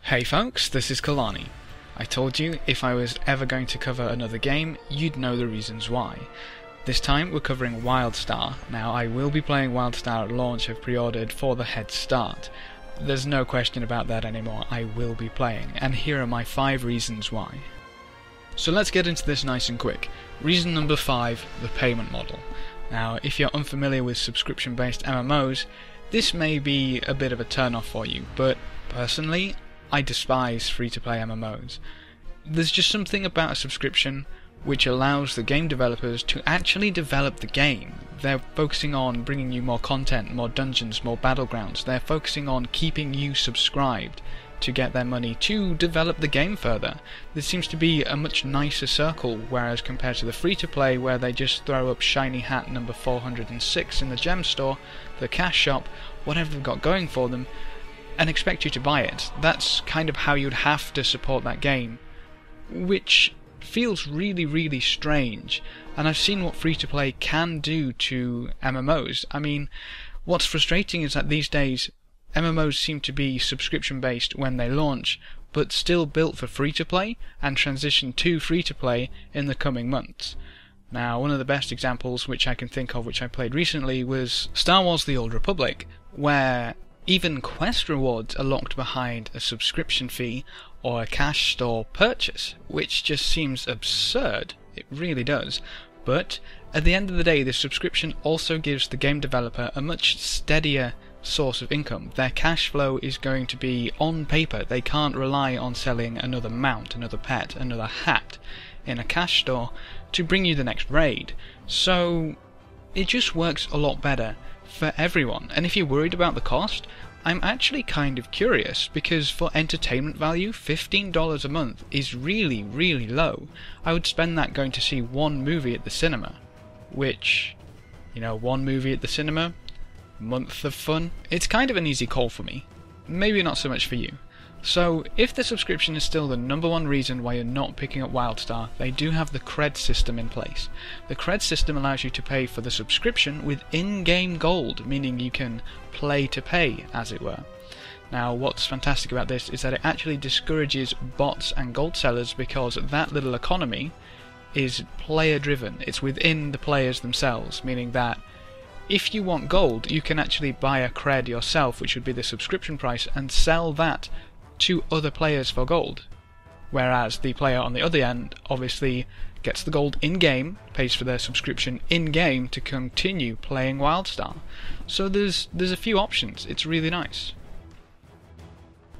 Hey folks, this is Kelani. I told you if I was ever going to cover another game, you'd know the reasons why. This time we're covering Wildstar. Now I will be playing Wildstar at launch. I've pre-ordered for the head start. There's no question about that anymore, I will be playing, and here are my 5 reasons why. So let's get into this nice and quick. Reason number 5, the payment model. Now if you're unfamiliar with subscription-based MMOs, this may be a bit of a turn-off for you, but personally, I despise free-to-play MMOs. There's just something about a subscription which allows the game developers to actually develop the game. They're focusing on bringing you more content, more dungeons, more battlegrounds. They're focusing on keeping you subscribed to get their money to develop the game further. This seems to be a much nicer circle, whereas compared to the free-to-play where they just throw up shiny hat number 406 in the gem store, the cash shop, whatever they've got going for them, and expect you to buy it. That's kind of how you'd have to support that game, which feels really strange. And I've seen what free-to-play can do to MMOs. I mean, what's frustrating is that these days MMOs seem to be subscription-based when they launch, but still built for free-to-play and transition to free-to-play in the coming months. Now, one of the best examples which I can think of which I played recently was Star Wars The Old Republic, where even quest rewards are locked behind a subscription fee or a cash store purchase, which just seems absurd. It really does. But at the end of the day, this subscription also gives the game developer a much steadier source of income. Their cash flow is going to be on paper. They can't rely on selling another mount, another pet, another hat in a cash store to bring you the next raid. So it just works a lot better for everyone. And if you're worried about the cost, I'm actually kind of curious, because for entertainment value, $15 a month is really low. I would spend that going to see one movie at the cinema, which, you know, one movie at the cinema, month of fun. It's kind of an easy call for me. Maybe not so much for you. So, if the subscription is still the #1 reason why you're not picking up Wildstar, they do have the cred system in place. The cred system allows you to pay for the subscription with in-game gold, meaning you can play to pay, as it were. Now, what's fantastic about this is that it actually discourages bots and gold sellers, because that little economy is player-driven. It's within the players themselves, meaning that if you want gold, you can actually buy a cred yourself, which would be the subscription price, and sell that to other players for gold, whereas the player on the other end obviously gets the gold in-game, pays for their subscription in-game to continue playing Wildstar. So there's a few options. It's really nice.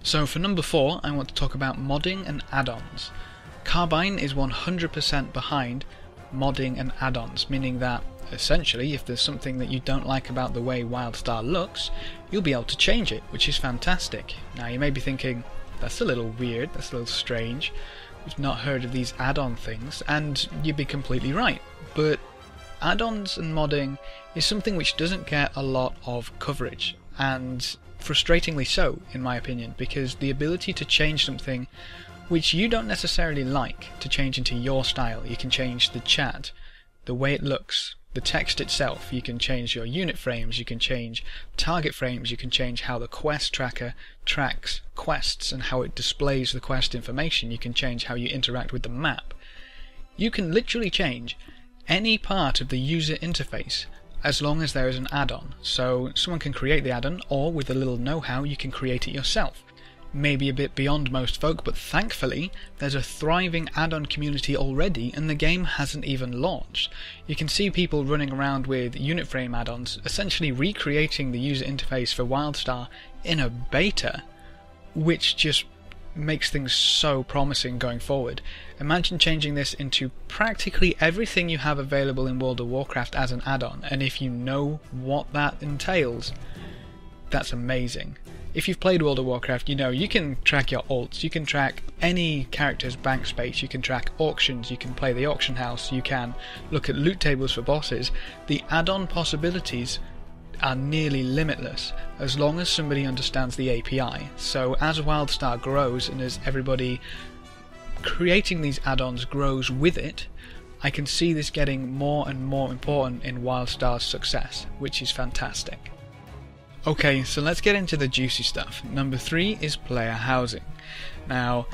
So for number 4, I want to talk about modding and add-ons. Carbine is 100% behind modding and add-ons, meaning that essentially, if there's something that you don't like about the way Wildstar looks, you'll be able to change it, which is fantastic. Now you may be thinking, that's a little weird, that's a little strange, we've not heard of these add-on things, and you'd be completely right. But add-ons and modding is something which doesn't get a lot of coverage, and frustratingly so, in my opinion, because the ability to change something which you don't necessarily like to change into your style. You can change the chat, the way it looks, the text itself, you can change your unit frames, you can change target frames, you can change how the quest tracker tracks quests and how it displays the quest information, you can change how you interact with the map. You can literally change any part of the user interface as long as there is an add-on. So someone can create the add-on, or with a little know-how you can create it yourself. Maybe a bit beyond most folk, but thankfully there's a thriving add-on community already and the game hasn't even launched. You can see people running around with unit frame add-ons, essentially recreating the user interface for Wildstar in a beta, which just makes things so promising going forward. Imagine changing this into practically everything you have available in World of Warcraft as an add-on, and if you know what that entails, that's amazing. If you've played World of Warcraft, you know you can track your alts, you can track any character's bank space, you can track auctions, you can play the auction house, you can look at loot tables for bosses. The add-on possibilities are nearly limitless as long as somebody understands the API. So as Wildstar grows and as everybody creating these add-ons grows with it, I can see this getting more and more important in Wildstar's success, which is fantastic. Okay, so let's get into the juicy stuff. Number 3 is player housing. Now,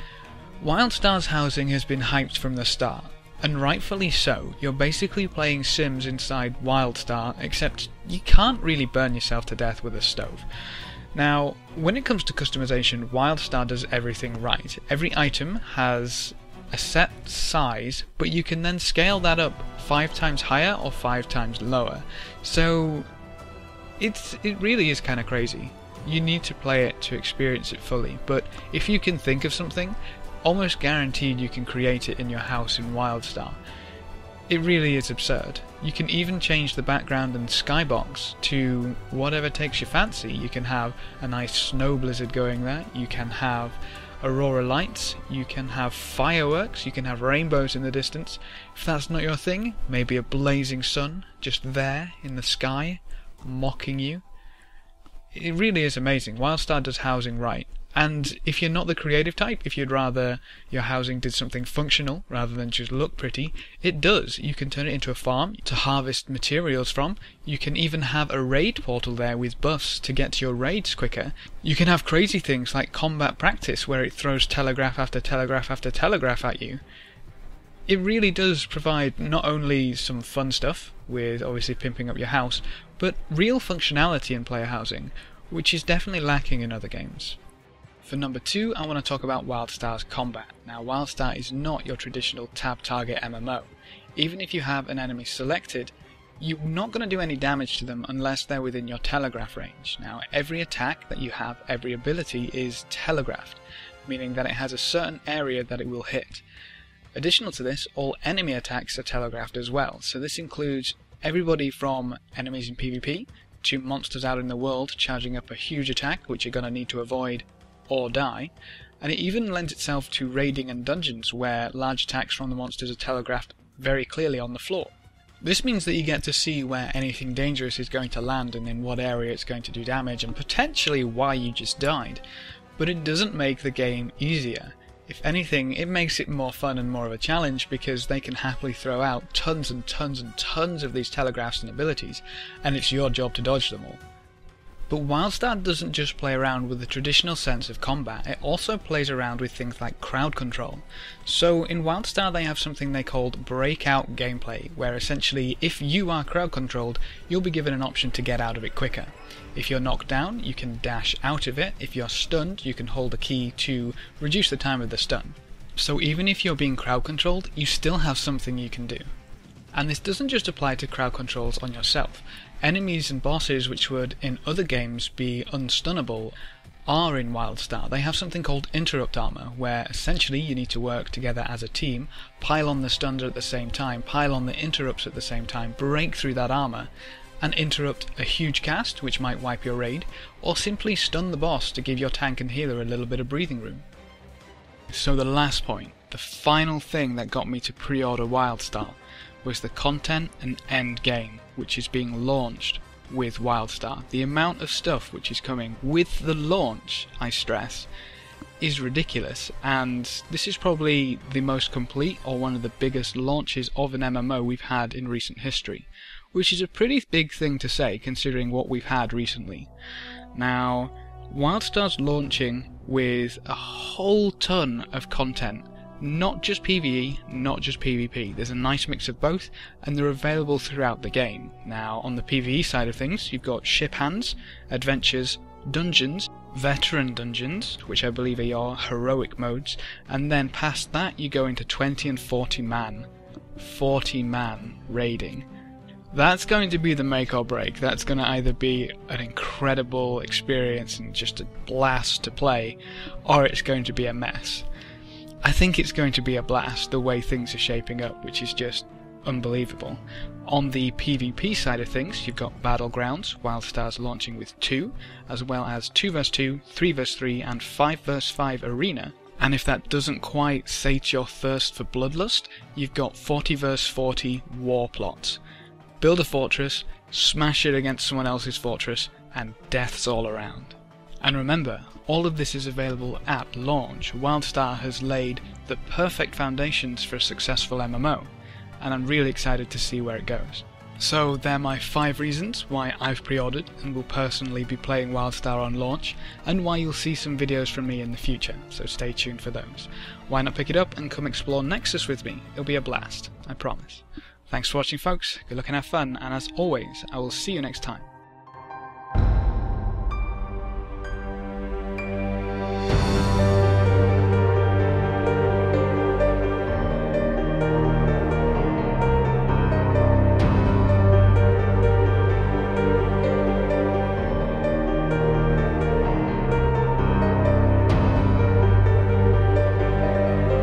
Wildstar's housing has been hyped from the start, and rightfully so. You're basically playing Sims inside Wildstar, except you can't really burn yourself to death with a stove. Now, when it comes to customization, Wildstar does everything right. Every item has a set size, but you can then scale that up 5 times higher or 5 times lower. So it really is kind of crazy. You need to play it to experience it fully, but if you can think of something, almost guaranteed you can create it in your house in Wildstar. It really is absurd. You can even change the background and skybox to whatever takes your fancy. You can have a nice snow blizzard going there, you can have aurora lights, you can have fireworks, you can have rainbows in the distance. If that's not your thing, maybe a blazing sun just there in the sky, mocking you. It really is amazing. Wildstar does housing right. And if you're not the creative type, if you'd rather your housing did something functional rather than just look pretty, it does. You can turn it into a farm to harvest materials from. You can even have a raid portal there with buffs to get to your raids quicker. You can have crazy things like combat practice where it throws telegraph after telegraph after telegraph at you. It really does provide not only some fun stuff, with obviously pimping up your house, but real functionality in player housing, which is definitely lacking in other games. For number 2, I want to talk about Wildstar's combat. Now, Wildstar is not your traditional tab target MMO. Even if you have an enemy selected, you're not going to do any damage to them unless they're within your telegraph range. Now, every attack that you have, every ability is telegraphed, meaning that it has a certain area that it will hit. Additional to this, all enemy attacks are telegraphed as well, so this includes everybody from enemies in PvP to monsters out in the world charging up a huge attack which you're going to need to avoid or die, and it even lends itself to raiding and dungeons where large attacks from the monsters are telegraphed very clearly on the floor. This means that you get to see where anything dangerous is going to land and in what area it's going to do damage and potentially why you just died, but it doesn't make the game easier. If anything, it makes it more fun and more of a challenge because they can happily throw out tons and tons and tons of these telegraphs and abilities, and it's your job to dodge them all. But Wildstar doesn't just play around with the traditional sense of combat, it also plays around with things like crowd control. So in Wildstar they have something they called breakout gameplay, where essentially if you are crowd controlled, you'll be given an option to get out of it quicker. If you're knocked down, you can dash out of it. If you're stunned, you can hold a key to reduce the time of the stun. So even if you're being crowd controlled, you still have something you can do. And this doesn't just apply to crowd controls on yourself. Enemies and bosses which would in other games be unstunnable are in Wildstar. They have something called interrupt armor, where essentially you need to work together as a team, pile on the stuns at the same time, pile on the interrupts at the same time, break through that armor, and interrupt a huge cast which might wipe your raid, or simply stun the boss to give your tank and healer a little bit of breathing room. So the last point, the final thing that got me to pre-order Wildstar, was the content and end game which is being launched with Wildstar. The amount of stuff which is coming with the launch, I stress, is ridiculous, and this is probably the most complete or one of the biggest launches of an MMO we've had in recent history, which is a pretty big thing to say considering what we've had recently. Now, Wildstar's launching with a whole ton of content. Not just PvE, not just PvP. There's a nice mix of both, and they're available throughout the game. Now, on the PvE side of things, you've got ship hands, adventures, dungeons, veteran dungeons, which I believe are your heroic modes, and then past that you go into 20 and 40 man raiding. That's going to be the make or break. That's going to either be an incredible experience and just a blast to play, or it's going to be a mess. I think it's going to be a blast the way things are shaping up, which is just unbelievable. On the PvP side of things, you've got Battlegrounds, Wildstar's launching with 2, as well as 2 vs 2, 3 vs 3 and 5 vs 5 Arena. And if that doesn't quite sate your thirst for bloodlust, you've got 40 vs 40 War Plots. Build a fortress, smash it against someone else's fortress, and deaths all around. And remember, all of this is available at launch. Wildstar has laid the perfect foundations for a successful MMO, and I'm really excited to see where it goes. So they're my 5 reasons why I've pre-ordered and will personally be playing Wildstar on launch, and why you'll see some videos from me in the future, so stay tuned for those. Why not pick it up and come explore Nexus with me? It'll be a blast, I promise. Thanks for watching folks, good luck and have fun, and as always, I will see you next time.